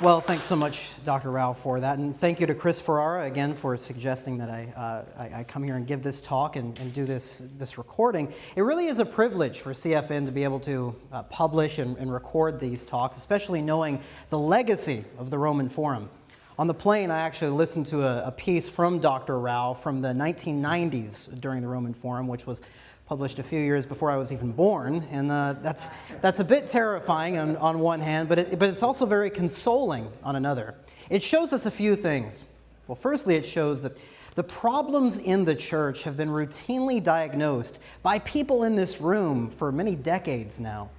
Well, thanks so much, Dr. Rao, for that. And thank you to Chris Ferrara, again, for suggesting that I come here and give this talk and do this recording. It really is a privilege for CFN to be able to publish and record these talks, especially knowing the legacy of the Roman Forum. On the plane, I actually listened to a piece from Dr. Rao from the 1990s during the Roman Forum, which was published a few years before I was even born, and that's a bit terrifying on one hand, but it's also very consoling on another. It shows us a few things. Well, firstly, it shows that the problems in the church have been routinely diagnosed by people in this room for many decades now.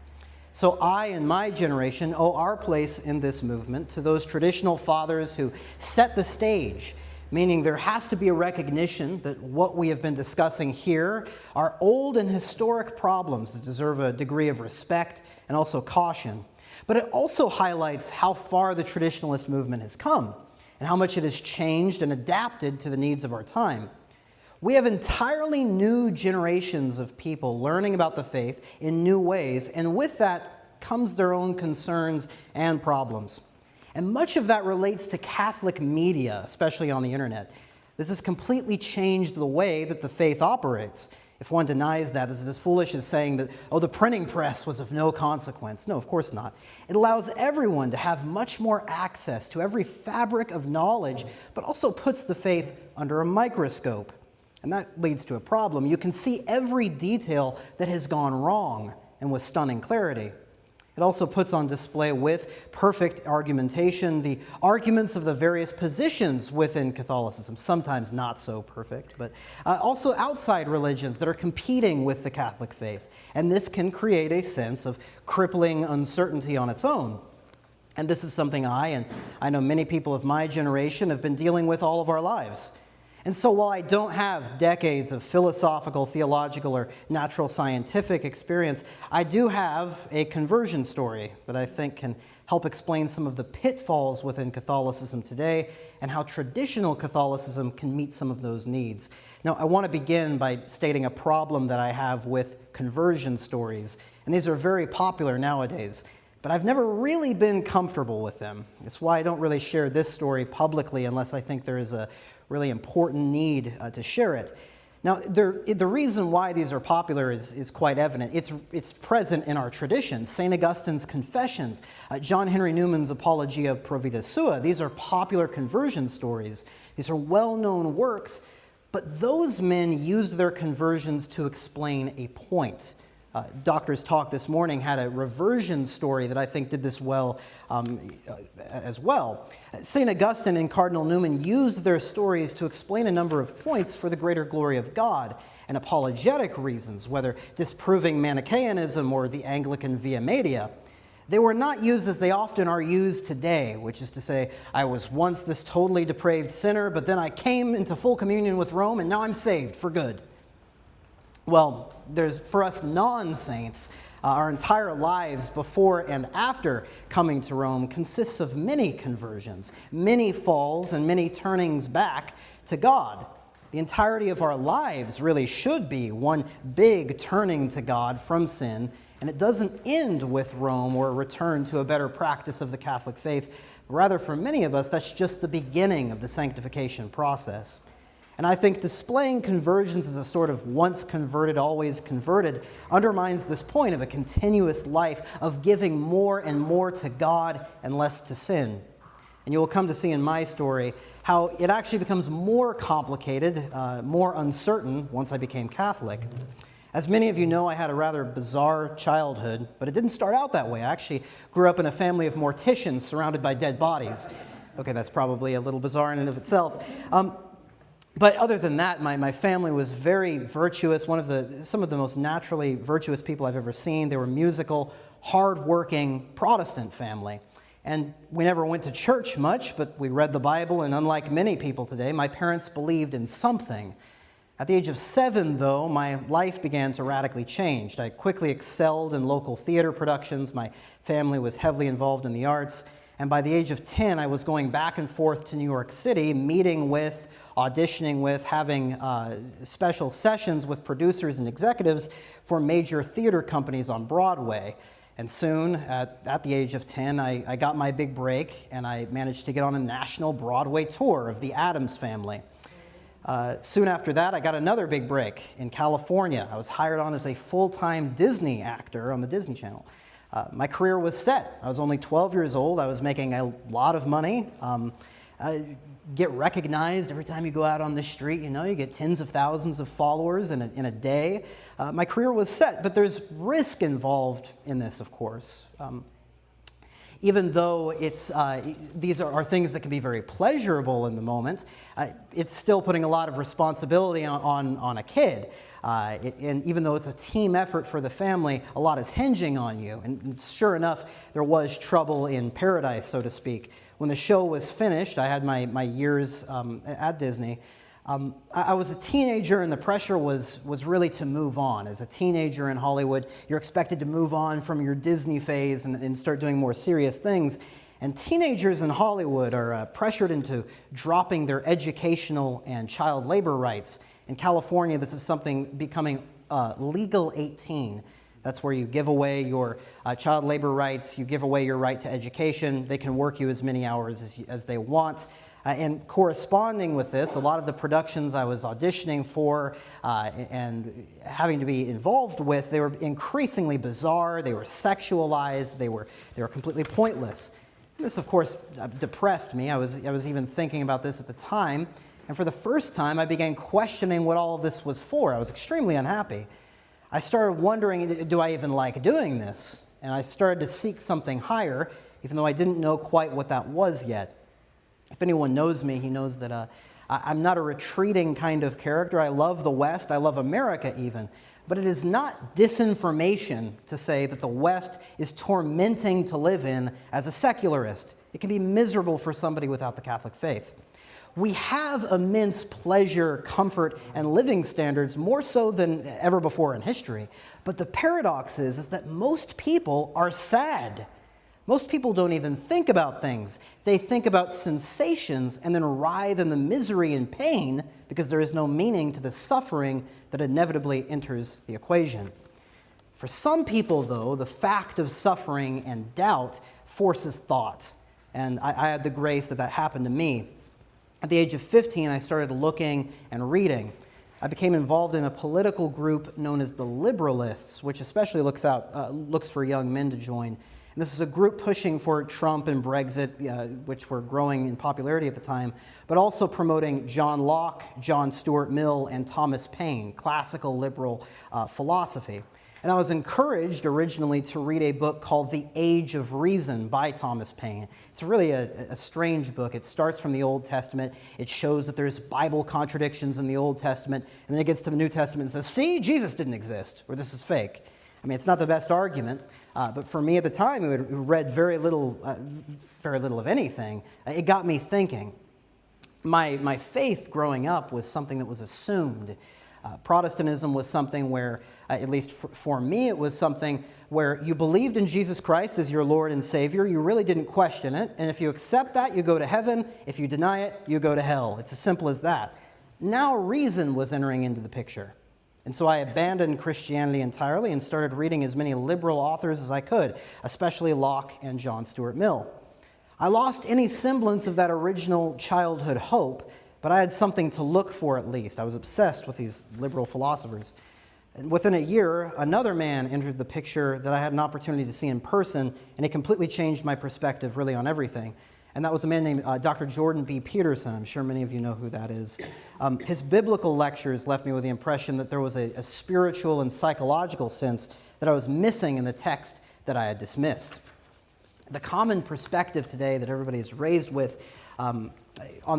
So I and my generation owe our place in this movement to those traditional fathers who set the stage, meaning there has to be a recognition that what we have been discussing here are old and historic problems that deserve a degree of respect and also caution. But it also highlights how far the traditionalist movement has come and how much it has changed and adapted to the needs of our time. We have entirely new generations of people learning about the faith in new ways, and with that comes their own concerns and problems. And much of that relates to Catholic media, especially on the internet. This has completely changed the way that the faith operates. If one denies that, this is as foolish as saying that, the printing press was of no consequence. No, of course not. It allows everyone to have much more access to every fabric of knowledge, but also puts the faith under a microscope. And that leads to a problem. You can see every detail that has gone wrong, and with stunning clarity. It also puts on display with perfect argumentation the arguments of the various positions within Catholicism, sometimes not so perfect, but also outside religions that are competing with the Catholic faith. And this can create a sense of crippling uncertainty on its own. And this is something I know many people of my generation have been dealing with all of our lives. And so while I don't have decades of philosophical, theological, or natural scientific experience, I do have a conversion story that I think can help explain some of the pitfalls within Catholicism today and how traditional Catholicism can meet some of those needs. Now, I want to begin by stating a problem that I have with conversion stories, and these are very popular nowadays, but I've never really been comfortable with them. That's why I don't really share this story publicly unless I think there is a really important need to share it. Now, the reason why these are popular is quite evident. It's present in our tradition. St. Augustine's Confessions, John Henry Newman's Apologia Pro Vita Sua. These are popular conversion stories. These are well-known works, but those men used their conversions to explain a point. Doctor's talk this morning had a reversion story that I think did this well as well. St. Augustine and Cardinal Newman used their stories to explain a number of points for the greater glory of God and apologetic reasons, whether disproving Manichaeanism or the Anglican Via Media. They were not used as they often are used today, which is to say, I was once this totally depraved sinner, but then I came into full communion with Rome, and now I'm saved for good. Well, for us non-saints, our entire lives before and after coming to Rome consists of many conversions, many falls, and many turnings back to God. The entirety of our lives really should be one big turning to God from sin, and it doesn't end with Rome or a return to a better practice of the Catholic faith. Rather, for many of us, that's just the beginning of the sanctification process. And I think displaying conversions as a sort of once converted, always converted undermines this point of a continuous life of giving more and more to God and less to sin. And you will come to see in my story how it actually becomes more complicated, more uncertain once I became Catholic. As many of you know, I had a rather bizarre childhood, but it didn't start out that way. I actually grew up in a family of morticians surrounded by dead bodies. Okay, that's probably a little bizarre in and of itself. But other than that, my family was very virtuous, some of the most naturally virtuous people I've ever seen. They were musical, hard-working Protestant family. And we never went to church much, but we read the Bible, and unlike many people today, my parents believed in something. At the age of 7, though, my life began to radically change. I quickly excelled in local theater productions. My family was heavily involved in the arts. And by the age of 10, I was going back and forth to New York City, meeting with, auditioning with, having special sessions with producers and executives for major theater companies on Broadway. And soon, at the age of 10, I got my big break, and I managed to get on a national Broadway tour of the Addams Family. Soon after that, I got another big break in California. I was hired on as a full-time Disney actor on the Disney Channel. My career was set. I was only 12 years old. I was making a lot of money. Get recognized every time you go out on the street. You get tens of thousands of followers in a day. My career was set, but there's risk involved in this, of course. Even though these are things that can be very pleasurable in the moment, it's still putting a lot of responsibility on a kid. And even though it's a team effort for the family, a lot is hinging on you. And sure enough, there was trouble in paradise, so to speak. When the show was finished, I had my years at Disney. I was a teenager, and the pressure was really to move on. As a teenager in Hollywood, you're expected to move on from your Disney phase and start doing more serious things. And teenagers in Hollywood are pressured into dropping their educational and child labor rights. In California, this is something becoming legal 18. That's where you give away your child labor rights, you give away your right to education. They can work you as many hours as they want. And corresponding with this, a lot of the productions I was auditioning for and having to be involved with, they were increasingly bizarre, they were sexualized, they were completely pointless. And this, of course, depressed me. I was even thinking about this at the time, and for the first time, I began questioning what all of this was for. I was extremely unhappy. I started wondering, do I even like doing this? And I started to seek something higher, even though I didn't know quite what that was yet. If anyone knows me, he knows that I'm not a retreating kind of character. I love the West. I love America even. But it is not disinformation to say that the West is tormenting to live in as a secularist. It can be miserable for somebody without the Catholic faith. We have immense pleasure, comfort, and living standards, more so than ever before in history. But the paradox is that most people are sad. Most people don't even think about things. They think about sensations and then writhe in the misery and pain because there is no meaning to the suffering that inevitably enters the equation. For some people, though, the fact of suffering and doubt forces thought. And I had the grace that happened to me. At the age of 15, I started looking and reading. I became involved in a political group known as the Liberalists, which especially looks for young men to join. And this is a group pushing for Trump and Brexit, which were growing in popularity at the time, but also promoting John Locke, John Stuart Mill, and Thomas Paine, classical liberal philosophy. And I was encouraged originally to read a book called The Age of Reason by Thomas Paine. It's really a strange book. It starts from the Old Testament. It shows that there's Bible contradictions in the Old Testament, and then it gets to the New Testament and says, see, Jesus didn't exist, or this is fake. I mean, it's not the best argument, but for me at the time, who had read very little of anything, it got me thinking. My faith growing up was something that was assumed. Protestantism was something where, at least for me, it was something where you believed in Jesus Christ as your Lord and Savior. You really didn't question it. And if you accept that, you go to heaven. If you deny it, you go to hell. It's as simple as that. Now reason was entering into the picture. And so I abandoned Christianity entirely and started reading as many liberal authors as I could, especially Locke and John Stuart Mill. I lost any semblance of that original childhood hope, but I had something to look for at least. I was obsessed with these liberal philosophers. And within a year, another man entered the picture that I had an opportunity to see in person, and it completely changed my perspective really on everything. And that was a man named Dr. Jordan B. Peterson. I'm sure many of you know who that is. His biblical lectures left me with the impression that there was a spiritual and psychological sense that I was missing in the text that I had dismissed. The common perspective today that everybody is raised with on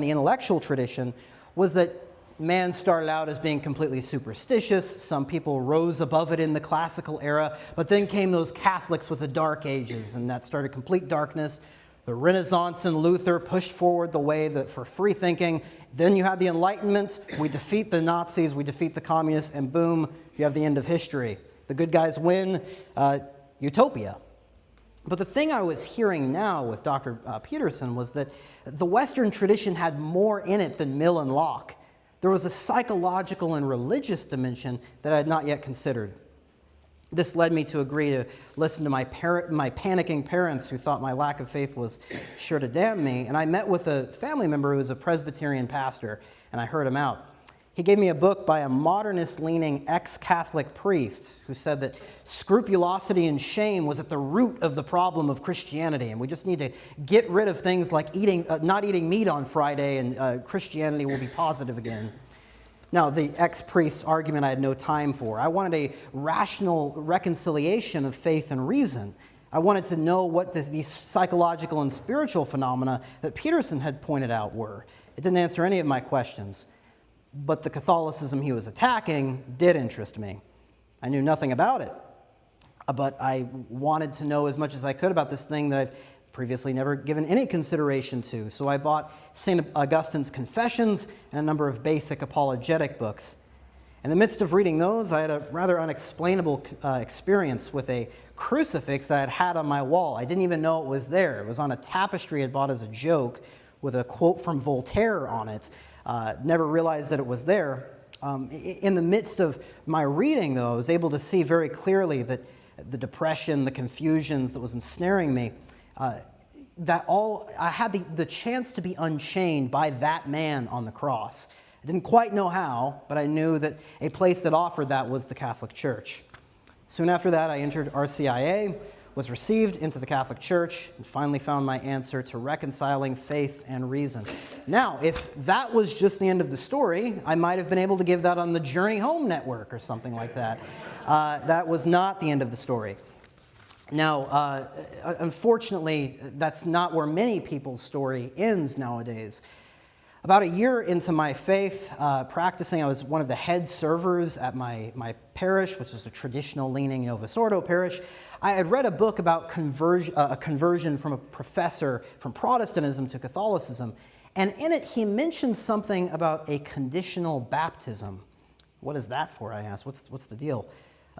the intellectual tradition was that man started out as being completely superstitious. Some people rose above it in the classical era, but then came those Catholics with the Dark Ages, and that started complete darkness. The Renaissance and Luther pushed forward the way for free thinking. Then you had the Enlightenment. We defeat the Nazis, we defeat the communists, and boom, you have the end of history. The good guys win, utopia. But the thing I was hearing now with Dr. Peterson was that the Western tradition had more in it than Mill and Locke. There was a psychological and religious dimension that I had not yet considered. This led me to agree to listen to my panicking parents who thought my lack of faith was sure to damn me, and I met with a family member who was a Presbyterian pastor, and I heard him out. He gave me a book by a modernist-leaning ex-Catholic priest who said that scrupulosity and shame was at the root of the problem of Christianity, and we just need to get rid of things like not eating meat on Friday, and Christianity will be positive again. Now, the ex-priest's argument I had no time for. I wanted a rational reconciliation of faith and reason. I wanted to know what these psychological and spiritual phenomena that Peterson had pointed out were. It didn't answer any of my questions. But the Catholicism he was attacking did interest me. I knew nothing about it, but I wanted to know as much as I could about this thing that I've previously never given any consideration to. So I bought St. Augustine's Confessions and a number of basic apologetic books. In the midst of reading those, I had a rather unexplainable experience with a crucifix that I had had on my wall. I didn't even know it was there. It was on a tapestry I'd bought as a joke with a quote from Voltaire on it. Never realized that it was there. In the midst of my reading, though, I was able to see very clearly that the depression, the confusions that was ensnaring me, I had the chance to be unchained by that man on the cross. I didn't quite know how, but I knew that a place that offered that was the Catholic Church. Soon after that, I entered RCIA, was received into the Catholic Church, and finally found my answer to reconciling faith and reason. Now, if that was just the end of the story, I might have been able to give that on the Journey Home Network or something like that. That was not the end of the story. Now, unfortunately, that's not where many people's story ends nowadays. About a year into my faith practicing, I was one of the head servers at my parish, which is a traditional-leaning Novus Ordo parish. I had read a book about a conversion from a professor from Protestantism to Catholicism, and in it he mentioned something about a conditional baptism. What is that for, I asked. What's the deal?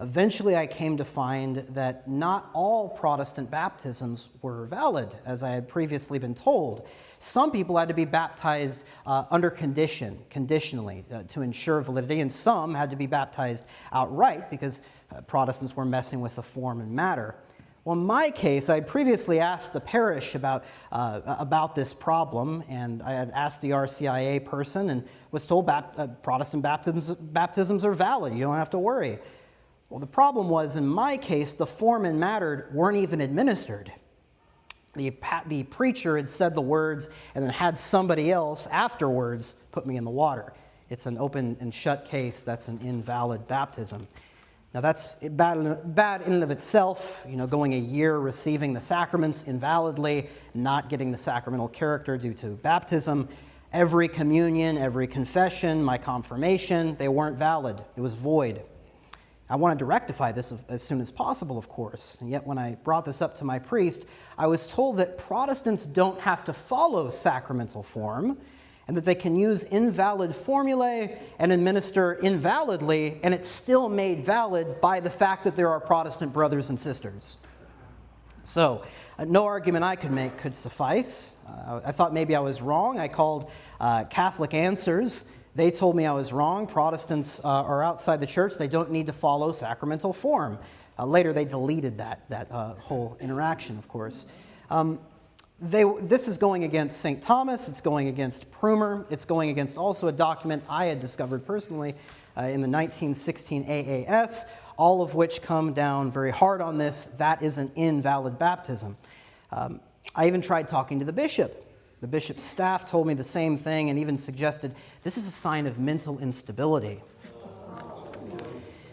Eventually I came to find that not all Protestant baptisms were valid, as I had previously been told. Some people had to be baptized under conditionally, to ensure validity, and some had to be baptized outright because Protestants were messing with the form and matter. Well, in my case, I had previously asked the parish about this problem, and I had asked the RCIA person and was told Protestant baptisms are valid, you don't have to worry. Well, the problem was, in my case, the form and matter weren't even administered. The preacher had said the words and then had somebody else afterwards put me in the water. It's an open and shut case. That's an invalid baptism. Now, that's bad in and of itself, going a year receiving the sacraments invalidly, not getting the sacramental character due to baptism. Every communion, every confession, my confirmation, they weren't valid. It was void. I wanted to rectify this as soon as possible, of course, and yet when I brought this up to my priest, I was told that Protestants don't have to follow sacramental form, and that they can use invalid formulae and administer invalidly, and it's still made valid by the fact that there are Protestant brothers and sisters. So, no argument I could make could suffice. I thought maybe I was wrong. I called Catholic Answers. They told me I was wrong. Protestants are outside the church. They don't need to follow sacramental form. Later, they deleted that whole interaction, of course. This is going against St. Thomas. It's going against Prumer. It's going against also a document I had discovered personally in the 1916 AAS, all of which come down very hard on this. That is an invalid baptism. I even tried talking to the bishop. The bishop's staff told me the same thing and even suggested this is a sign of mental instability.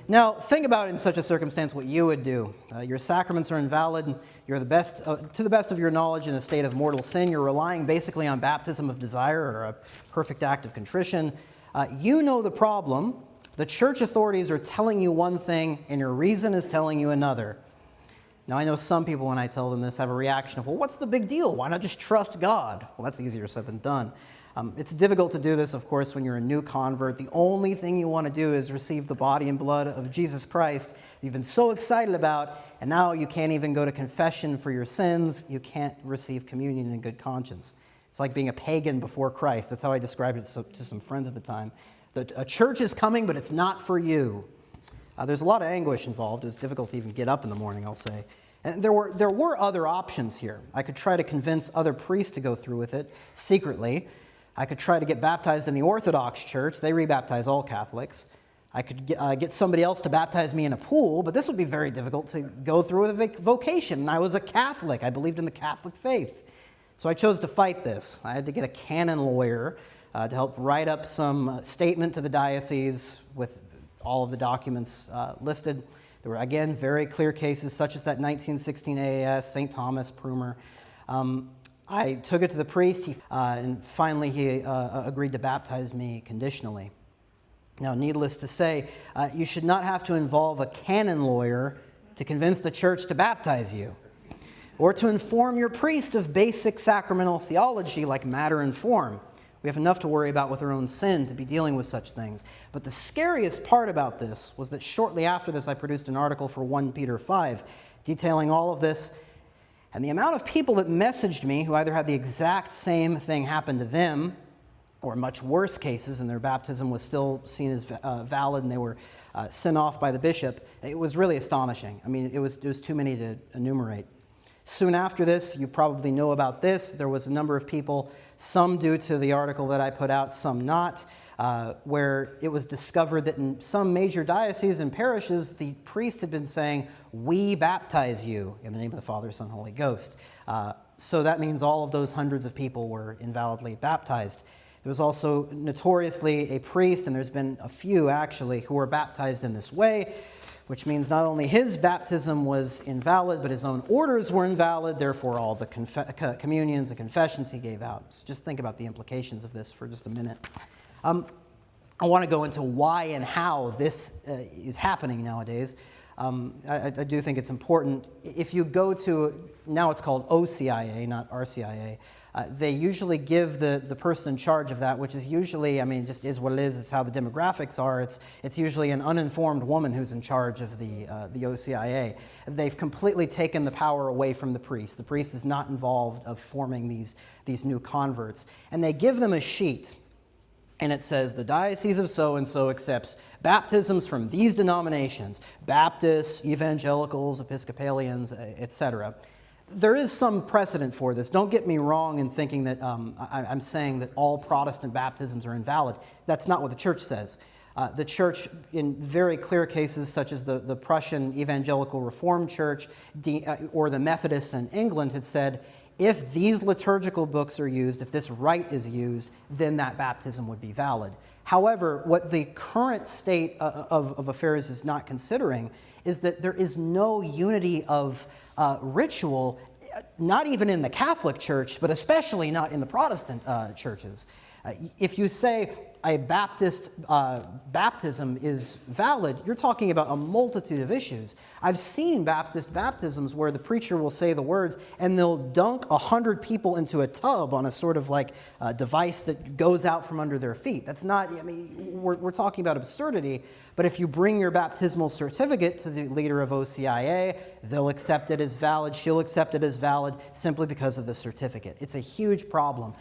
Now, think about in such a circumstance what you would do. Your sacraments are invalid. You're to the best of your knowledge, in a state of mortal sin. You're relying basically on baptism of desire or a perfect act of contrition. You know the problem. The church authorities are telling you one thing, and your reason is telling you another. Now, I know some people, when I tell them this, have a reaction of, well, what's the big deal? Why not just trust God? Well, that's easier said than done. It's difficult to do this, of course, when you're a new convert. The only thing you want to do is receive the body and blood of Jesus Christ you've been so excited about, and now you can't even go to confession for your sins. You can't receive communion in good conscience. It's like being a pagan before Christ. That's how I described it to some friends at the time. A church is coming, but it's not for you. There's a lot of anguish involved. It was difficult to even get up in the morning, I'll say. And there were other options here. I could try to convince other priests to go through with it secretly. I could try to get baptized in the Orthodox Church. They rebaptize all Catholics. I could get somebody else to baptize me in a pool, but this would be very difficult to go through with a vocation. And I was a Catholic. I believed in the Catholic faith. So I chose to fight this. I had to get a canon lawyer to help write up some statement to the diocese with all of the documents listed. There were, again, very clear cases, such as that 1916 AAS, St. Thomas, Prumer. I took it to the priest, and finally he agreed to baptize me conditionally. Now, needless to say, you should not have to involve a canon lawyer to convince the church to baptize you, or to inform your priest of basic sacramental theology like matter and form. We have enough to worry about with our own sin to be dealing with such things. But the scariest part about this was that shortly after this, I produced an article for 1 Peter 5 detailing all of this. And the amount of people that messaged me who either had the exact same thing happen to them or much worse cases, and their baptism was still seen as valid and they were sent off by the bishop, it was really astonishing. I mean, it was too many to enumerate. Soon after this, you probably know about this, there was a number of people, some due to the article that I put out, some not, where it was discovered that in some major dioceses and parishes, the priest had been saying, "We baptize you," in the name of the Father, Son, Holy Ghost. So that means all of those hundreds of people were invalidly baptized. There was also notoriously a priest, and there's been a few actually, who were baptized in this way, which means not only his baptism was invalid, but his own orders were invalid, therefore all the communions and confessions he gave out. So just think about the implications of this for just a minute. I want to go into why and how this is happening nowadays. I do think it's important. If you go to, now it's called OCIA, not RCIA, they usually give the person in charge of that, which is usually, I mean, just is what it is. It's how the demographics are. It's usually an uninformed woman who's in charge of the OCIA. They've completely taken the power away from the priest. The priest is not involved of forming these new converts. And they give them a sheet, and it says, the Diocese of so-and-so accepts baptisms from these denominations, Baptists, Evangelicals, Episcopalians, etc. There is some precedent for this. Don't get me wrong in thinking that I'm saying that all Protestant baptisms are invalid. That's not what the Church says. The Church, in very clear cases, such as the Prussian Evangelical Reformed Church or the Methodists in England, had said, if these liturgical books are used, if this rite is used, then that baptism would be valid. However, what the current state of affairs is not considering is that there is no unity of ritual, not even in the Catholic Church, but especially not in the Protestant churches. If you say a Baptist baptism is valid, you're talking about a multitude of issues. I've seen Baptist baptisms where the preacher will say the words and they'll dunk 100 people into a tub on a sort of like device that goes out from under their feet. That's not, I mean, we're talking about absurdity, but if you bring your baptismal certificate to the leader of OCIA, they'll accept it as valid, she'll accept it as valid simply because of the certificate. It's a huge problem.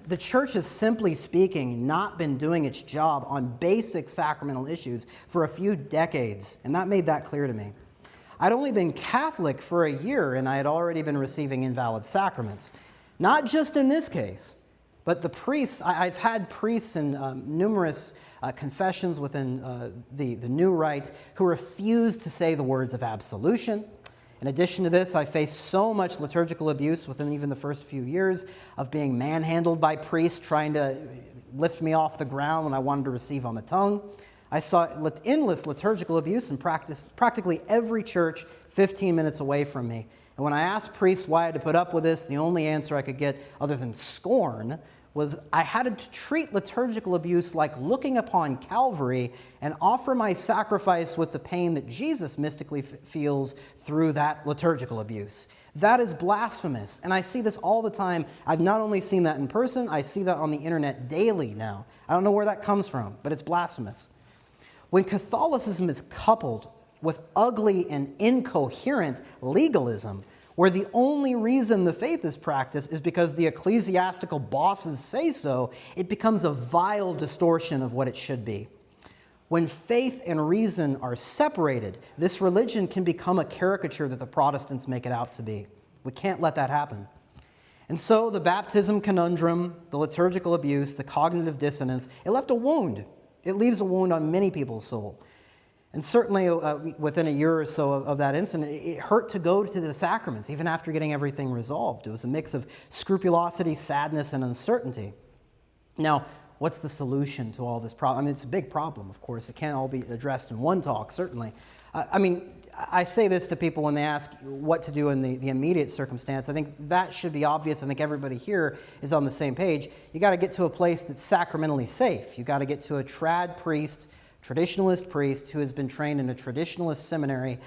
The Church has, simply speaking, not been doing its job on basic sacramental issues for a few decades, and that made that clear to me. I'd only been Catholic for a year, and I had already been receiving invalid sacraments. Not just in this case, but the priests, I've had priests in numerous confessions within the new rite who refused to say the words of absolution. In addition to this, I faced so much liturgical abuse within even the first few years of being manhandled by priests trying to lift me off the ground when I wanted to receive on the tongue. I saw endless liturgical abuse in practically every church 15 minutes away from me. And when I asked priests why I had to put up with this, the only answer I could get, other than scorn, was I had to treat liturgical abuse like looking upon Calvary and offer my sacrifice with the pain that Jesus mystically feels through that liturgical abuse. That is blasphemous, and I see this all the time. I've not only seen that in person, I see that on the internet daily now. I don't know where that comes from, but it's blasphemous. When Catholicism is coupled with ugly and incoherent legalism, where the only reason the faith is practiced is because the ecclesiastical bosses say so, it becomes a vile distortion of what it should be. When faith and reason are separated, this religion can become a caricature that the Protestants make it out to be. We can't let that happen. And so the baptism conundrum, the liturgical abuse, the cognitive dissonance, it left a wound. It leaves a wound on many people's soul. And certainly within a year or so of that incident, it hurt to go to the sacraments, even after getting everything resolved. It was a mix of scrupulosity, sadness, and uncertainty. Now, what's the solution to all this problem? I mean, it's a big problem, of course. It can't all be addressed in one talk, certainly. I say this to people when they ask what to do in the immediate circumstance. I think that should be obvious. I think everybody here is on the same page. You got to get to a place that's sacramentally safe. You got to get to a trad priest, traditionalist priest who has been trained in a traditionalist seminary,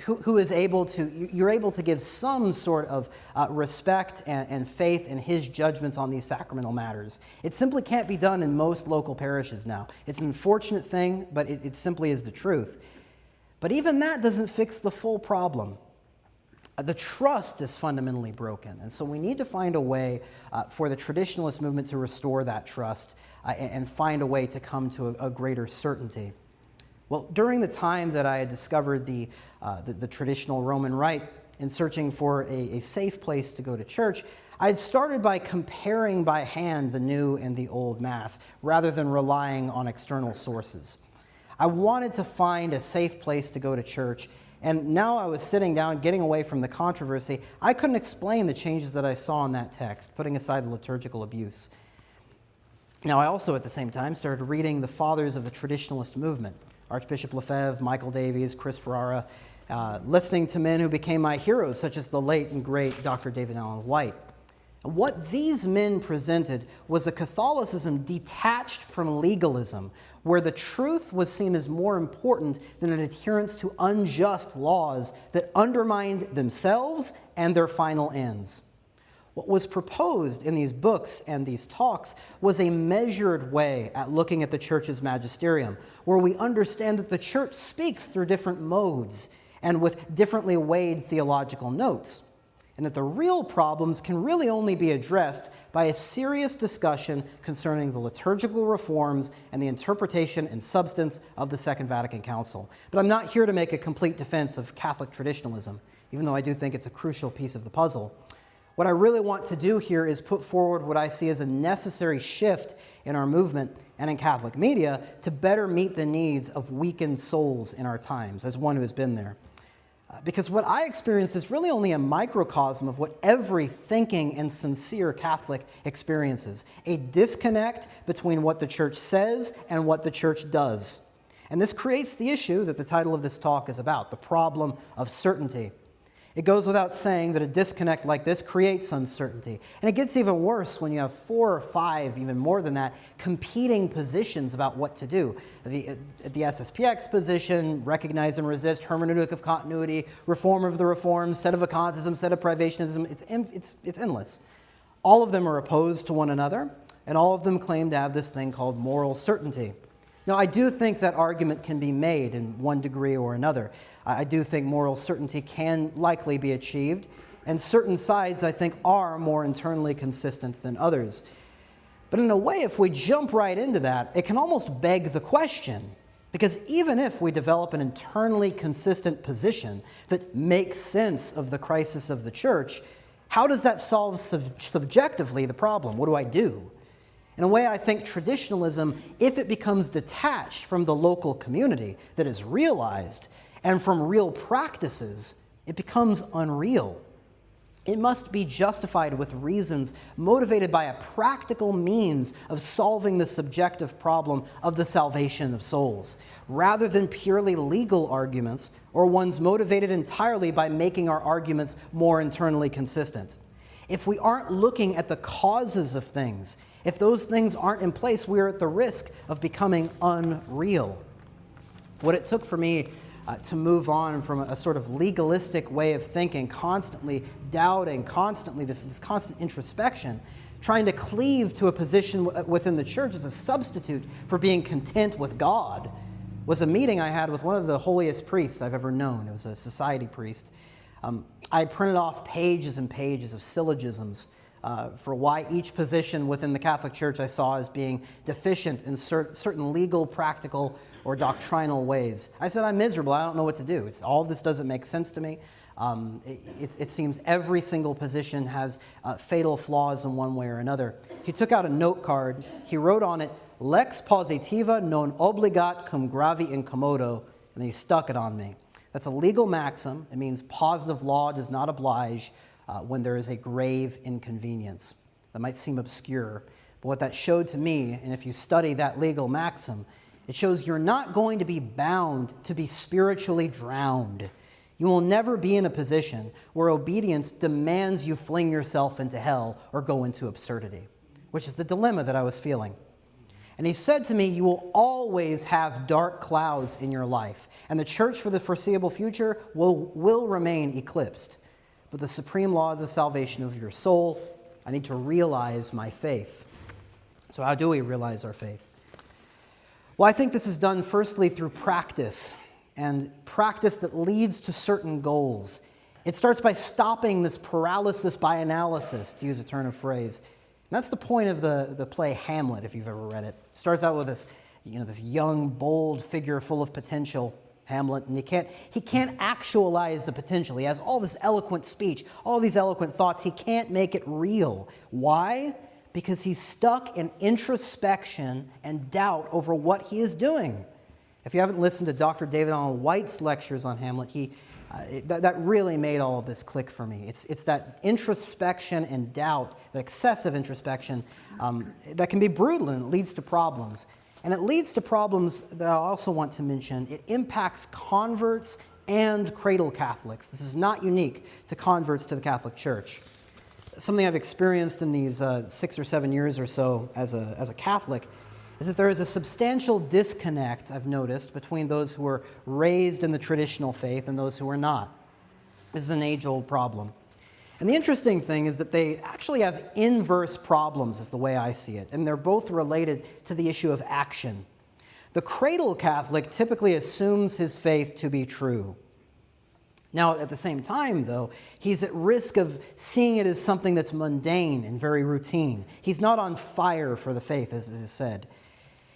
who is able to, you're able to give some sort of respect and faith in his judgments on these sacramental matters. It simply can't be done in most local parishes now. It's an unfortunate thing, but it simply is the truth. But even that doesn't fix the full problem. The trust is fundamentally broken, and so we need to find a way for the traditionalist movement to restore that trust and find a way to come to a greater certainty. Well, during the time that I had discovered the traditional Roman Rite in searching for a safe place to go to church, I had started by comparing by hand the new and the old Mass, rather than relying on external sources. I wanted to find a safe place to go to church, and now I was sitting down, getting away from the controversy. I couldn't explain the changes that I saw in that text, putting aside the liturgical abuse. Now, I also, at the same time, started reading the fathers of the traditionalist movement, Archbishop Lefebvre, Michael Davies, Chris Ferrara, listening to men who became my heroes, such as the late and great Dr. David Allen White. And what these men presented was a Catholicism detached from legalism, where the truth was seen as more important than an adherence to unjust laws that undermined themselves and their final ends. What was proposed in these books and these talks was a measured way at looking at the church's magisterium, where we understand that the church speaks through different modes and with differently weighed theological notes, and that the real problems can really only be addressed by a serious discussion concerning the liturgical reforms and the interpretation and substance of the Second Vatican Council. But I'm not here to make a complete defense of Catholic traditionalism, even though I do think it's a crucial piece of the puzzle. What I really want to do here is put forward what I see as a necessary shift in our movement and in Catholic media to better meet the needs of weakened souls in our times, as one who has been there. Because what I experienced is really only a microcosm of what every thinking and sincere Catholic experiences, a disconnect between what the church says and what the church does. And this creates the issue that the title of this talk is about, the problem of certainty. It goes without saying that a disconnect like this creates uncertainty. And it gets even worse when you have 4 or 5, even more than that, competing positions about what to do. The SSPX position, recognize and resist, hermeneutic of continuity, reform of the reforms, sedevacantism, sedeprivationism, it's endless. All of them are opposed to one another, and all of them claim to have this thing called moral certainty. Now, I do think that argument can be made in one degree or another. I do think moral certainty can likely be achieved, and certain sides, I think, are more internally consistent than others. But in a way, if we jump right into that, it can almost beg the question, because even if we develop an internally consistent position that makes sense of the crisis of the church, how does that solve subjectively the problem? What do I do? In a way, I think traditionalism, if it becomes detached from the local community that is realized and from real practices, it becomes unreal. It must be justified with reasons motivated by a practical means of solving the subjective problem of the salvation of souls, rather than purely legal arguments or ones motivated entirely by making our arguments more internally consistent. If we aren't looking at the causes of things, if those things aren't in place, we are at the risk of becoming unreal. What it took for me to move on from a sort of legalistic way of thinking, constantly doubting, constantly this constant introspection, trying to cleave to a position within the church as a substitute for being content with God, was a meeting I had with one of the holiest priests I've ever known. It was a society priest. I printed off pages and pages of syllogisms for why each position within the Catholic Church I saw as being deficient in certain legal, practical, or doctrinal ways. I said, I'm miserable. I don't know what to do. All this doesn't make sense to me. It seems every single position has fatal flaws in one way or another. He took out a note card. He wrote on it, Lex positiva non obligat cum gravi incommodo, and he stuck it on me. That's a legal maxim. It means positive law does not oblige when there is a grave inconvenience. That might seem obscure, but what that showed to me, and if you study that legal maxim, it shows you're not going to be bound to be spiritually drowned. You will never be in a position where obedience demands you fling yourself into hell or go into absurdity, which is the dilemma that I was feeling. And he said to me, you will always have dark clouds in your life, and the church for the foreseeable future will remain eclipsed. But the supreme law is the salvation of your soul. I need to realize my faith. So how do we realize our faith? Well, I think this is done firstly through practice, and practice that leads to certain goals. It starts by stopping this paralysis by analysis, to use a turn of phrase. And that's the point of the play Hamlet, if you've ever read it. It starts out with this young, bold figure full of potential, Hamlet, and he can't actualize the potential. He has all this eloquent speech, all these eloquent thoughts. He can't make it real. Why? Because he's stuck in introspection and doubt over what he is doing. If you haven't listened to Dr. David Allen White's lectures on Hamlet, that really made all of this click for me. It's that introspection and doubt, that excessive introspection, that can be brutal and it leads to problems. And it leads to problems that I also want to mention. It impacts converts and cradle Catholics. This is not unique to converts to the Catholic Church. Something I've experienced in these 6 or 7 years or so as a Catholic is that there is a substantial disconnect, I've noticed, between those who are raised in the traditional faith and those who are not. This is an age-old problem. And the interesting thing is that they actually have inverse problems, is the way I see it, and they're both related to the issue of action. The cradle Catholic typically assumes his faith to be true. Now, at the same time, though, he's at risk of seeing it as something that's mundane and very routine. He's not on fire for the faith, as it is said.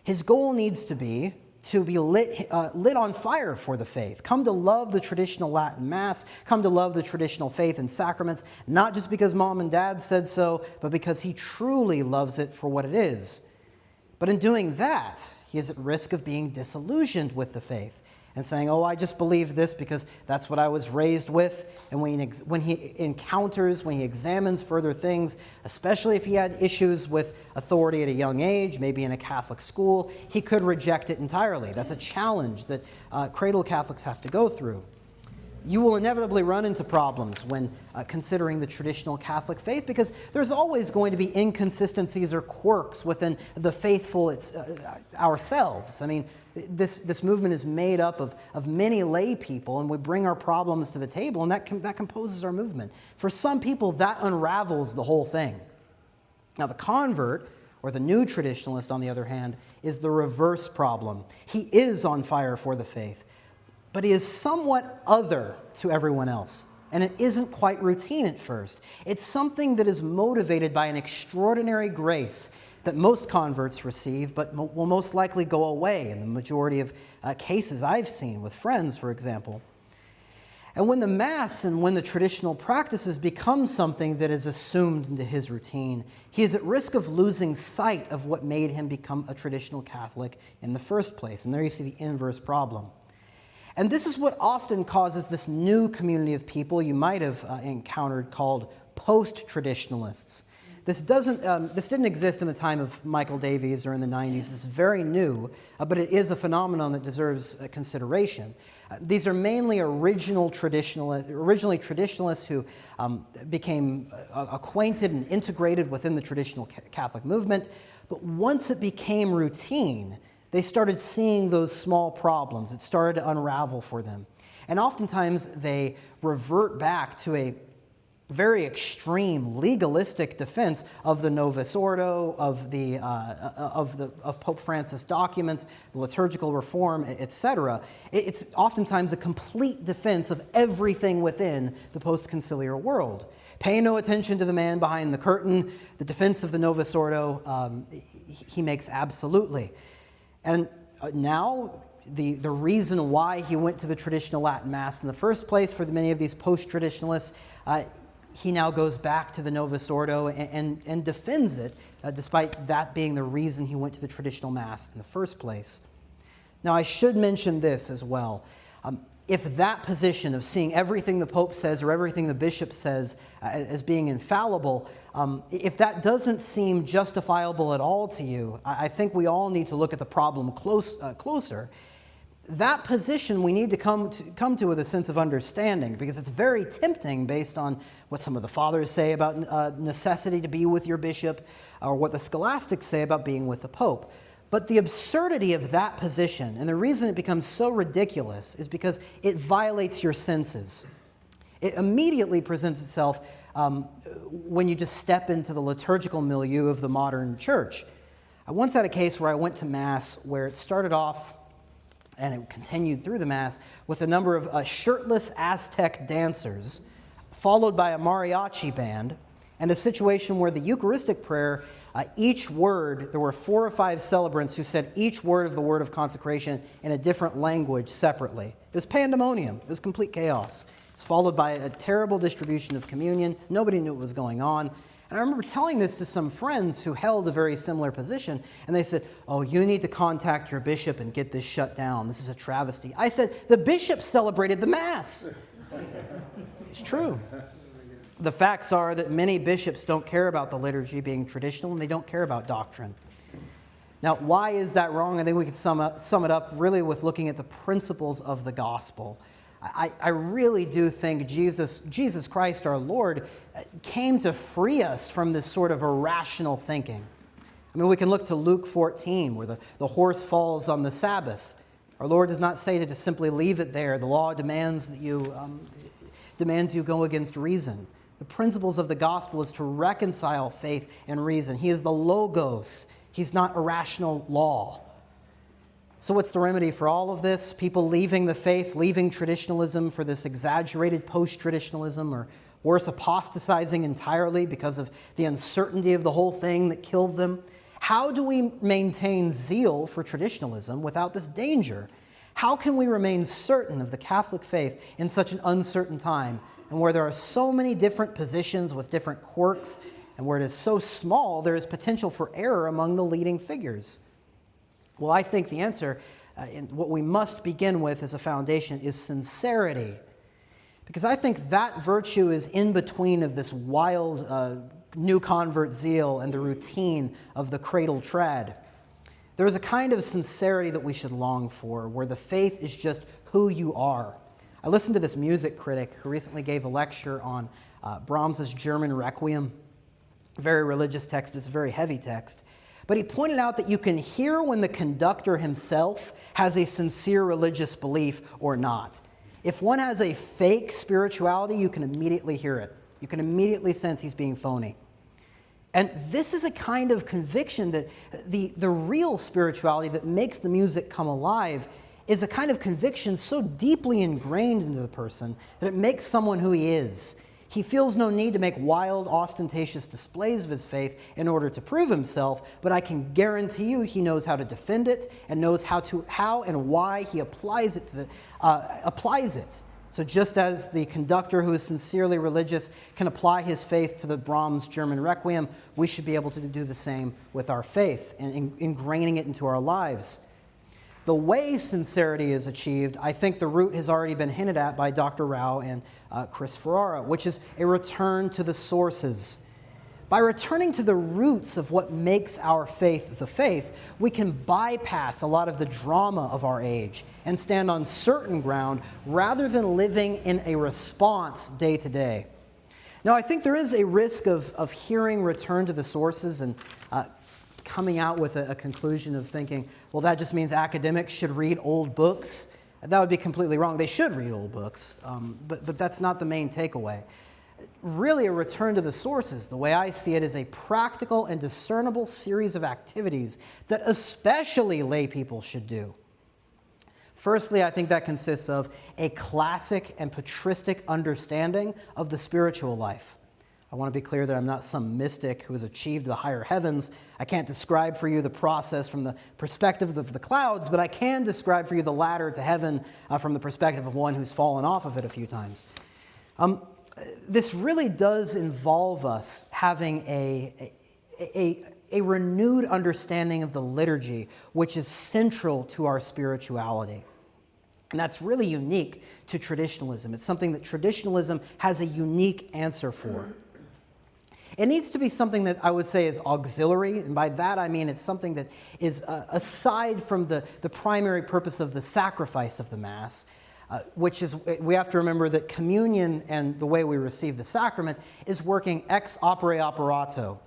His goal needs to be lit on fire for the faith. Come to love the traditional Latin Mass, come to love the traditional faith and sacraments, not just because mom and dad said so, but because he truly loves it for what it is. But in doing that, he is at risk of being disillusioned with the faith and saying, I just believe this because that's what I was raised with. And when he examines further things, especially if he had issues with authority at a young age, maybe in a Catholic school, he could reject it entirely. That's a challenge that cradle Catholics have to go through. You will inevitably run into problems when considering the traditional Catholic faith because there's always going to be inconsistencies or quirks within the faithful ourselves. I mean, this movement is made up of many lay people, and we bring our problems to the table, and that composes our movement. For some people, that unravels the whole thing. Now, the convert, or the new traditionalist, on the other hand, is the reverse problem. He is on fire for the faith, but he is somewhat other to everyone else, and it isn't quite routine at first. It's something that is motivated by an extraordinary grace that most converts receive, but will most likely go away in the majority of cases I've seen with friends, for example. And when the Mass and when the traditional practices become something that is assumed into his routine, he is at risk of losing sight of what made him become a traditional Catholic in the first place. And there you see the inverse problem. And this is what often causes this new community of people you might have encountered called post-traditionalists. This didn't exist in the time of Michael Davies or in the 90s. This is very new, but it is a phenomenon that deserves consideration. These are mainly originally traditionalists who became acquainted and integrated within the traditional Catholic movement. But once it became routine, they started seeing those small problems. It started to unravel for them. And oftentimes they revert back to very extreme legalistic defense of the Novus Ordo, of Pope Francis' documents, the liturgical reform, etc. It's oftentimes a complete defense of everything within the post-conciliar world. Pay no attention to the man behind the curtain. The defense of the Novus Ordo, he makes absolutely. And now, the reason why he went to the traditional Latin Mass in the first place for many of these post-traditionalists, he now goes back to the Novus Ordo and defends it, despite that being the reason he went to the traditional Mass in the first place. Now, I should mention this as well. If that position of seeing everything the Pope says or everything the Bishop says as being infallible, if that doesn't seem justifiable at all to you, I think we all need to look at the problem closer. That position we need to come to with a sense of understanding, because it's very tempting based on what some of the fathers say about necessity to be with your bishop, or what the scholastics say about being with the Pope. But the absurdity of that position, and the reason it becomes so ridiculous, is because it violates your senses. It immediately presents itself when you just step into the liturgical milieu of the modern church. I once had a case where I went to Mass where it started off, and it continued through the Mass, with a number of shirtless Aztec dancers, followed by a mariachi band, and a situation where the Eucharistic prayer, each word, there were 4 or 5 celebrants who said each word of the word of consecration in a different language separately. It was pandemonium. It was complete chaos. It was followed by a terrible distribution of communion. Nobody knew what was going on. And I remember telling this to some friends who held a very similar position, and they said, "Oh, you need to contact your bishop and get this shut down. This is a travesty." I said, "The bishop celebrated the Mass." It's true. The facts are that many bishops don't care about the liturgy being traditional, and they don't care about doctrine. Now, why is that wrong? I think we can sum it up really with looking at the principles of the gospel. I really do think Jesus Christ, our Lord, came to free us from this sort of irrational thinking. I mean, we can look to Luke 14, where the horse falls on the Sabbath. Our Lord does not say to just simply leave it there. The law demands that you go against reason. The principles of the gospel is to reconcile faith and reason. He is the Logos. He's not irrational law. So what's the remedy for all of this? People leaving the faith, leaving traditionalism for this exaggerated post-traditionalism, or worse, apostatizing entirely because of the uncertainty of the whole thing that killed them. How do we maintain zeal for traditionalism without this danger? How can we remain certain of the Catholic faith in such an uncertain time, and where there are so many different positions with different quirks, and where it is so small there is potential for error among the leading figures? Well, I think the answer, and what we must begin with as a foundation, is sincerity. Because I think that virtue is in between of this wild new convert zeal and the routine of the cradle trad. There is a kind of sincerity that we should long for, where the faith is just who you are. I listened to this music critic who recently gave a lecture on Brahms's German Requiem. Very religious text. It's a very heavy text. But he pointed out that you can hear when the conductor himself has a sincere religious belief or not. If one has a fake spirituality, you can immediately hear it. You can immediately sense he's being phony. And this is a kind of conviction that the real spirituality that makes the music come alive is a kind of conviction so deeply ingrained into the person that it makes someone who he is. He feels no need to make wild, ostentatious displays of his faith in order to prove himself, but I can guarantee you he knows how to defend it and knows how and why he applies it. So just as the conductor who is sincerely religious can apply his faith to the Brahms German Requiem, we should be able to do the same with our faith and ingraining it into our lives. The way sincerity is achieved, I think the root has already been hinted at by Dr. Rao and Chris Ferrara, which is a return to the sources. By returning to the roots of what makes our faith the faith, we can bypass a lot of the drama of our age and stand on certain ground rather than living in a response day to day. Now, I think there is a risk of hearing return to the sources and coming out with a conclusion of thinking, well, that just means academics should read old books. That would be completely wrong. They should read old books, but that's not the main takeaway. really a return to the sources, the way I see it, is a practical and discernible series of activities that especially lay people should do. Firstly, I think that consists of a classic and patristic understanding of the spiritual life. I want to be clear that I'm not some mystic who has achieved the higher heavens. I can't describe for you the process from the perspective of the clouds, but I can describe for you the ladder to heaven from the perspective of one who's fallen off of it a few times. This really does involve us having a renewed understanding of the liturgy, which is central to our spirituality. And that's really unique to traditionalism. It's something that traditionalism has a unique answer for. It needs to be something that I would say is auxiliary, and by that I mean it's something that is aside from the primary purpose of the sacrifice of the Mass, which is, we have to remember that communion and the way we receive the sacrament is working ex opere operato.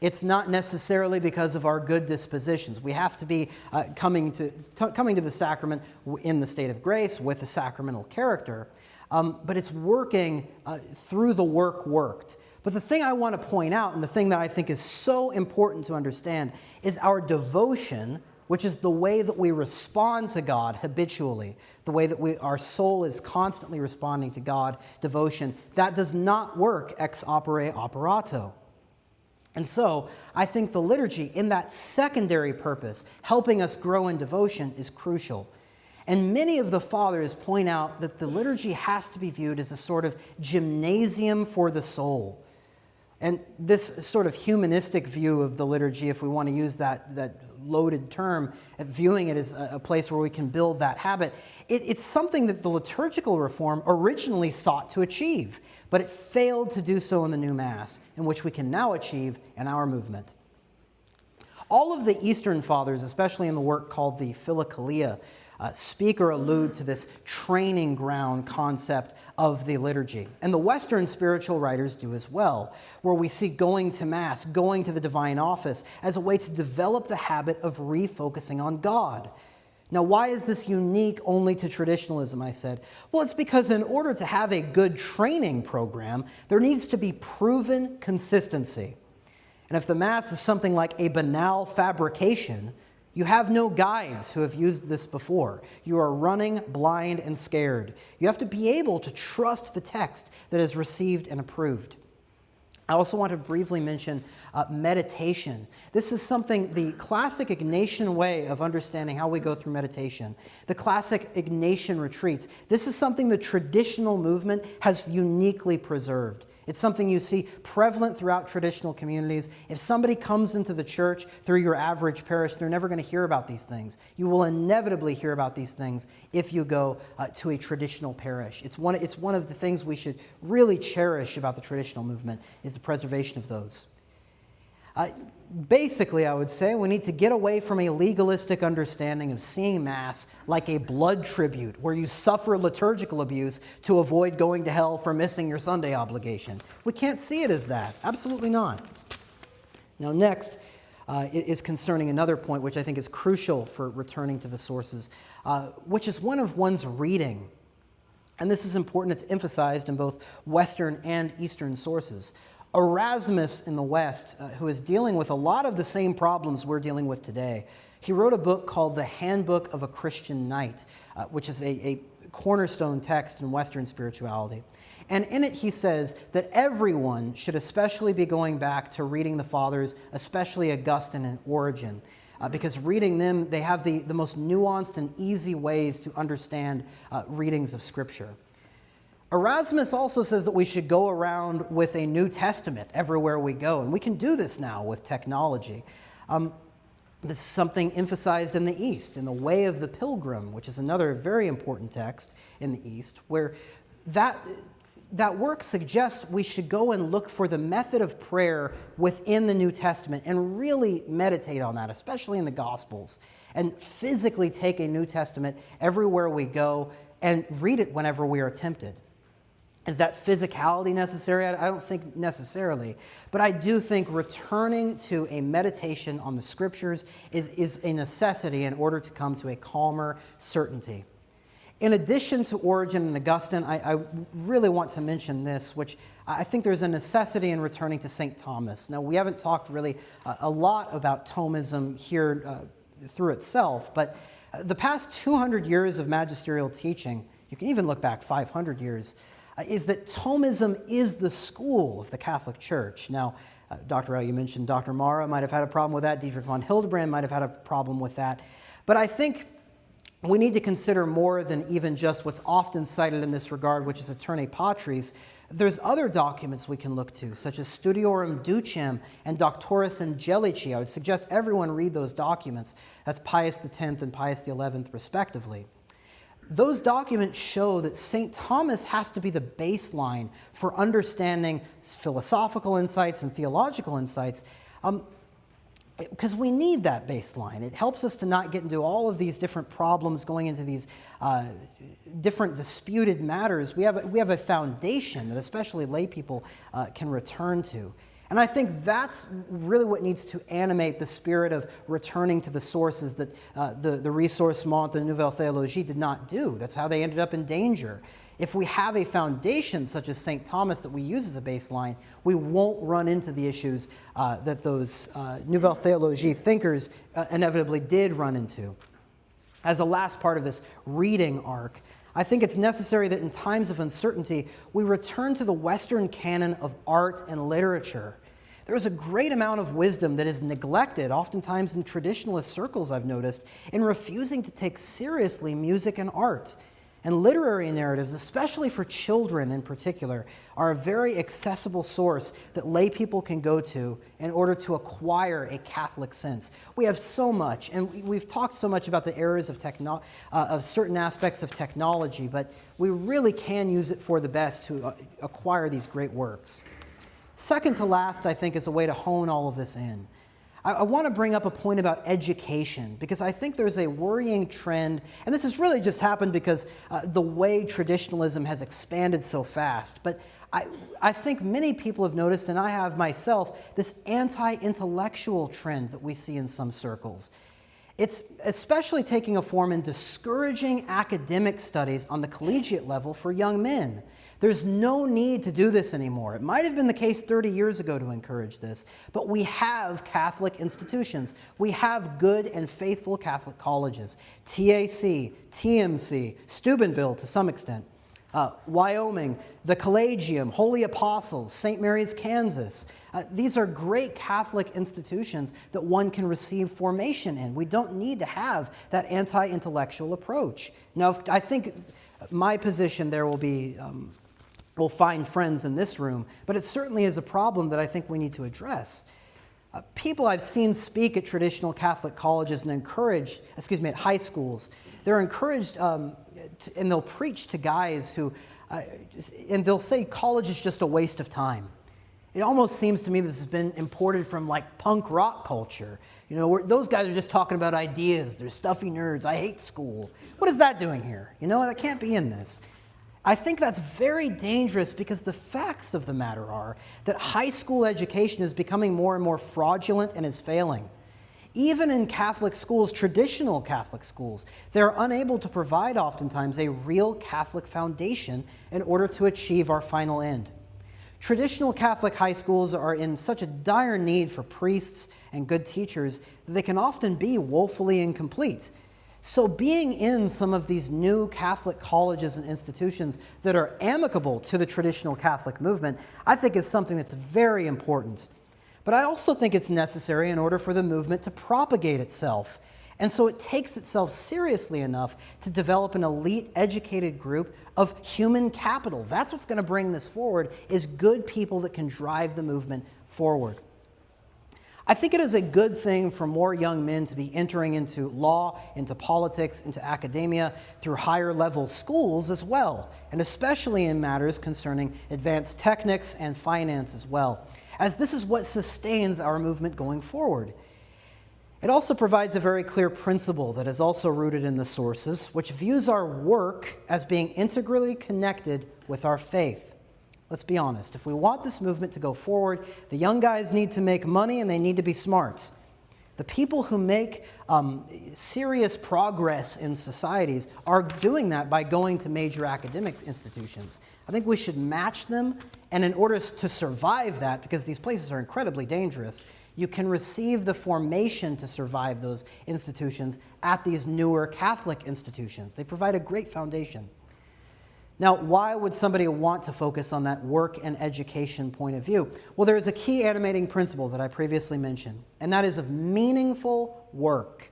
It's not necessarily because of our good dispositions. We have to be coming to the sacrament in the state of grace with a sacramental character, but it's working through the work worked. But the thing I want to point out, and the thing that I think is so important to understand, is our devotion, which is the way that we respond to God habitually, the way that our soul is constantly responding to God, devotion. That does not work ex opere operato. And so, I think the liturgy, in that secondary purpose, helping us grow in devotion, is crucial. And many of the fathers point out that the liturgy has to be viewed as a sort of gymnasium for the soul. And this sort of humanistic view of the liturgy, if we want to use that loaded term, viewing it as a place where we can build that habit, it's something that the liturgical reform originally sought to achieve, but it failed to do so in the new Mass, in which we can now achieve in our movement. All of the Eastern Fathers, especially in the work called the Philokalia, speak or allude to this training ground concept of the liturgy. And the Western spiritual writers do as well, where we see going to Mass, going to the divine office, as a way to develop the habit of refocusing on God. Now, why is this unique only to traditionalism, I said? Well, it's because in order to have a good training program, there needs to be proven consistency. And if the Mass is something like a banal fabrication, you have no guides who have used this before. You are running blind and scared. You have to be able to trust the text that is received and approved. I also want to briefly mention meditation. This is something, the classic Ignatian way of understanding how we go through meditation, the classic Ignatian retreats. This is something the traditional movement has uniquely preserved. It's something you see prevalent throughout traditional communities. If somebody comes into the church through your average parish, they're never going to hear about these things. You will inevitably hear about these things if you go to a traditional parish. It's one of the things we should really cherish about the traditional movement, is the preservation of those. Basically, I would say we need to get away from a legalistic understanding of seeing Mass like a blood tribute, where you suffer liturgical abuse to avoid going to hell for missing your Sunday obligation. We can't see it as that. Absolutely not. Now, next is concerning another point which I think is crucial for returning to the sources, which is one of one's reading. And this is important. It's emphasized in both Western and Eastern sources. Erasmus in the West, who is dealing with a lot of the same problems we're dealing with today, he wrote a book called The Handbook of a Christian Knight, which is a cornerstone text in Western spirituality. And in it he says that everyone should especially be going back to reading the Fathers, especially Augustine and Origen, because reading them, they have the most nuanced and easy ways to understand readings of Scripture. Erasmus also says that we should go around with a New Testament everywhere we go, and we can do this now with technology. This is something emphasized in the East, in the Way of the Pilgrim, which is another very important text in the East, where that work suggests we should go and look for the method of prayer within the New Testament and really meditate on that, especially in the Gospels, and physically take a New Testament everywhere we go and read it whenever we are tempted. Is that physicality necessary? I don't think necessarily. But I do think returning to a meditation on the Scriptures is a necessity in order to come to a calmer certainty. In addition to Origen and Augustine, I really want to mention this, which I think there's a necessity in returning to St. Thomas. Now, we haven't talked really a lot about Thomism here through itself, but the past 200 years of magisterial teaching, you can even look back 500 years, is that Thomism is the school of the Catholic Church. Now, Dr. Rao, you mentioned Dr. Mara might have had a problem with that. Dietrich von Hildebrand might have had a problem with that. But I think we need to consider more than even just what's often cited in this regard, which is Aeternae Patris. There's other documents we can look to, such as Studiorum Ducem and Doctoris Angelici. I would suggest everyone read those documents. That's Pius X and Pius XI, respectively. Those documents show that St. Thomas has to be the baseline for understanding philosophical insights and theological insights, because we need that baseline. It helps us to not get into all of these different problems, going into these different disputed matters. We have a foundation that especially lay people can return to. And I think that's really what needs to animate the spirit of returning to the sources that the Ressourcement, the Nouvelle Théologie did not do. That's how they ended up in danger. If we have a foundation such as St. Thomas that we use as a baseline, we won't run into the issues that those Nouvelle Théologie thinkers inevitably did run into. As a last part of this reading arc, I think it's necessary that in times of uncertainty, we return to the Western canon of art and literature. There is a great amount of wisdom that is neglected, oftentimes in traditionalist circles, I've noticed, in refusing to take seriously music and art. And literary narratives, especially for children in particular, are a very accessible source that lay people can go to in order to acquire a Catholic sense. We have so much, and we've talked so much about the errors of certain aspects of technology, but we really can use it for the best to acquire these great works. Second to last, I think, is a way to hone all of this in. I want to bring up a point about education, because I think there's a worrying trend, and this has really just happened because the way traditionalism has expanded so fast. But I think many people have noticed, and I have myself, this anti-intellectual trend that we see in some circles. It's especially taking a form in discouraging academic studies on the collegiate level for young men. There's no need to do this anymore. It might have been the case 30 years ago to encourage this, but we have Catholic institutions. We have good and faithful Catholic colleges. TAC, TMC, Steubenville to some extent, Wyoming, the Collegium, Holy Apostles, St. Mary's, Kansas. These are great Catholic institutions that one can receive formation in. We don't need to have that anti-intellectual approach. Now, I think my position there will be we'll find friends in this room, but it certainly is a problem that I think we need to address. People I've seen speak at traditional Catholic colleges and at high schools, they're encouraged and they'll preach to guys who, and they'll say college is just a waste of time. It almost seems to me this has been imported from like punk rock culture. You know, those guys are just talking about ideas. They're stuffy nerds. I hate school. What is that doing here? You know, that can't be in this. I think that's very dangerous because the facts of the matter are that high school education is becoming more and more fraudulent and is failing. Even in Catholic schools, traditional Catholic schools, they're unable to provide oftentimes a real Catholic foundation in order to achieve our final end. Traditional Catholic high schools are in such a dire need for priests and good teachers that they can often be woefully incomplete. So being in some of these new Catholic colleges and institutions that are amicable to the traditional Catholic movement, I think is something that's very important. But I also think it's necessary in order for the movement to propagate itself. And so it takes itself seriously enough to develop an elite, educated group of human capital. That's what's going to bring this forward, is good people that can drive the movement forward. I think it is a good thing for more young men to be entering into law, into politics, into academia through higher level schools as well, and especially in matters concerning advanced technics and finance as well, as this is what sustains our movement going forward. It also provides a very clear principle that is also rooted in the sources, which views our work as being integrally connected with our faith. Let's be honest. If we want this movement to go forward, the young guys need to make money and they need to be smart. The people who make serious progress in societies are doing that by going to major academic institutions. I think we should match them, and in order to survive that, because these places are incredibly dangerous, you can receive the formation to survive those institutions at these newer Catholic institutions. They provide a great foundation. Now, why would somebody want to focus on that work and education point of view? Well, there is a key animating principle that I previously mentioned, and that is of meaningful work.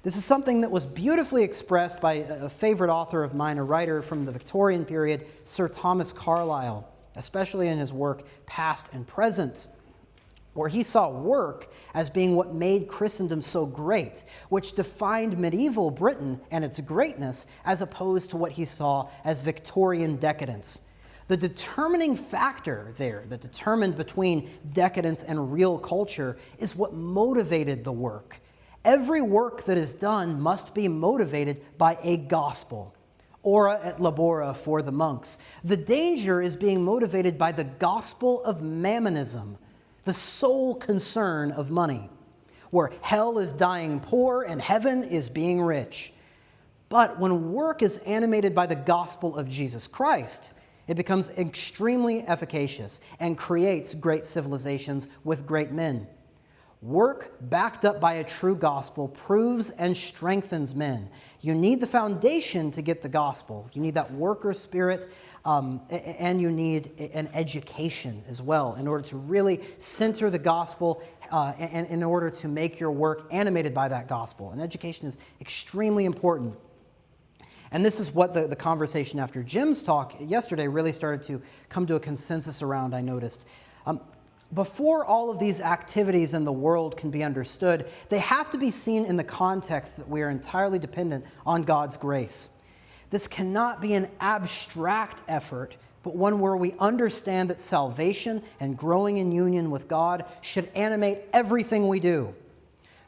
This is something that was beautifully expressed by a favorite author of mine, a writer from the Victorian period, Sir Thomas Carlyle, especially in his work Past and Present, where he saw work as being what made Christendom so great, which defined medieval Britain and its greatness as opposed to what he saw as Victorian decadence. The determining factor there that determined between decadence and real culture is what motivated the work. Every work that is done must be motivated by a gospel. Ora et labora for the monks. The danger is being motivated by the gospel of mammonism, the sole concern of money, where hell is dying poor and heaven is being rich. But when work is animated by the gospel of Jesus Christ, it becomes extremely efficacious and creates great civilizations with great men. Work backed up by a true gospel proves and strengthens men. You need the foundation to get the gospel. You need that worker spirit, and you need an education as well in order to really center the gospel and in order to make your work animated by that gospel. And education is extremely important. And this is what the conversation after Jim's talk yesterday really started to come to a consensus around, I noticed. Before all of these activities in the world can be understood, they have to be seen in the context that we are entirely dependent on God's grace. This cannot be an abstract effort, but one where we understand that salvation and growing in union with God should animate everything we do.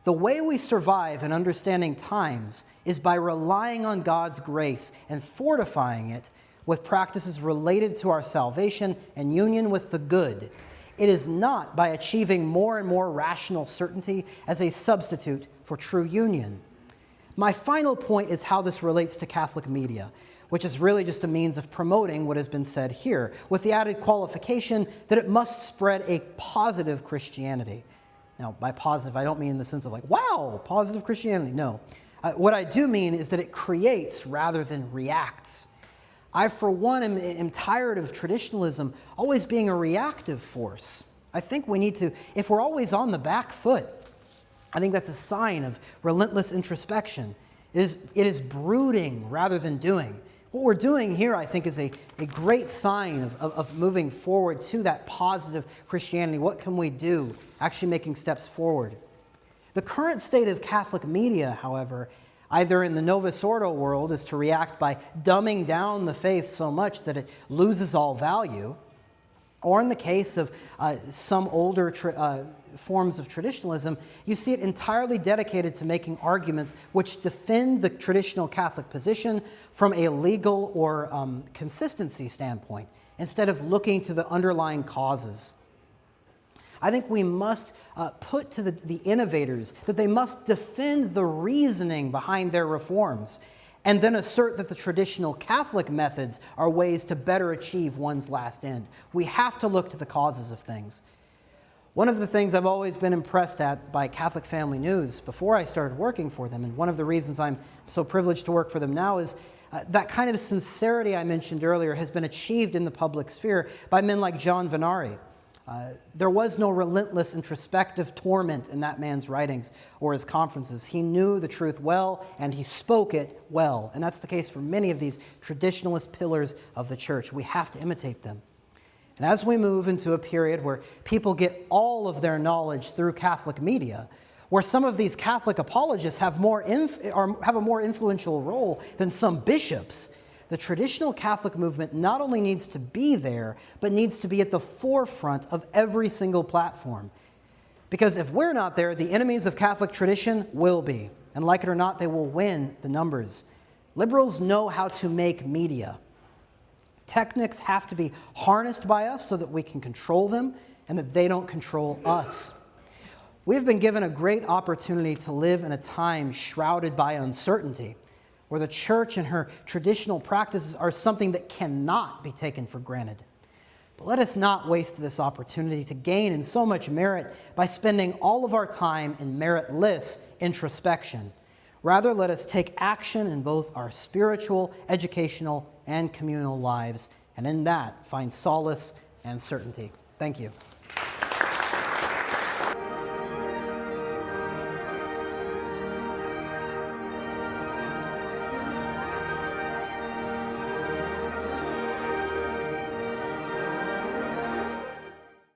The way we survive in understanding times is by relying on God's grace and fortifying it with practices related to our salvation and union with the good. It is not by achieving more and more rational certainty as a substitute for true union. My final point is how this relates to Catholic media, which is really just a means of promoting what has been said here, with the added qualification that it must spread a positive Christianity. Now, by positive, I don't mean in the sense of like, wow, positive Christianity. No. What I do mean is that it creates rather than reacts. I, for one, am tired of traditionalism always being a reactive force. I think we need to, if we're always on the back foot, I think that's a sign of relentless introspection. It is brooding rather than doing. What we're doing here, I think, is a great sign of moving forward to that positive Christianity. What can we do? Actually making steps forward. The current state of Catholic media, however, either in the Novus Ordo world, is to react by dumbing down the faith so much that it loses all value, or in the case of some older forms of traditionalism, you see it entirely dedicated to making arguments which defend the traditional Catholic position from a legal or consistency standpoint, instead of looking to the underlying causes. I think we must put to the innovators that they must defend the reasoning behind their reforms, and then assert that the traditional Catholic methods are ways to better achieve one's last end. We have to look to the causes of things. One of the things I've always been impressed at by Catholic Family News before I started working for them, and one of the reasons I'm so privileged to work for them now, is that kind of sincerity I mentioned earlier has been achieved in the public sphere by men like John Vanari. There was no relentless introspective torment in that man's writings or his conferences. He knew the truth well, and he spoke it well. And that's the case for many of these traditionalist pillars of the church. We have to imitate them. And as we move into a period where people get all of their knowledge through Catholic media, where some of these Catholic apologists have a more influential role than some bishops, the traditional Catholic movement not only needs to be there, but needs to be at the forefront of every single platform. Because if we're not there, the enemies of Catholic tradition will be. And like it or not, they will win the numbers. Liberals know how to make media. Techniques have to be harnessed by us so that we can control them and that they don't control us. We have been given a great opportunity to live in a time shrouded by uncertainty, where the church and her traditional practices are something that cannot be taken for granted. But let us not waste this opportunity to gain in so much merit by spending all of our time in meritless introspection. Rather, let us take action in both our spiritual, educational, and communal lives, and in that find solace and certainty. Thank you.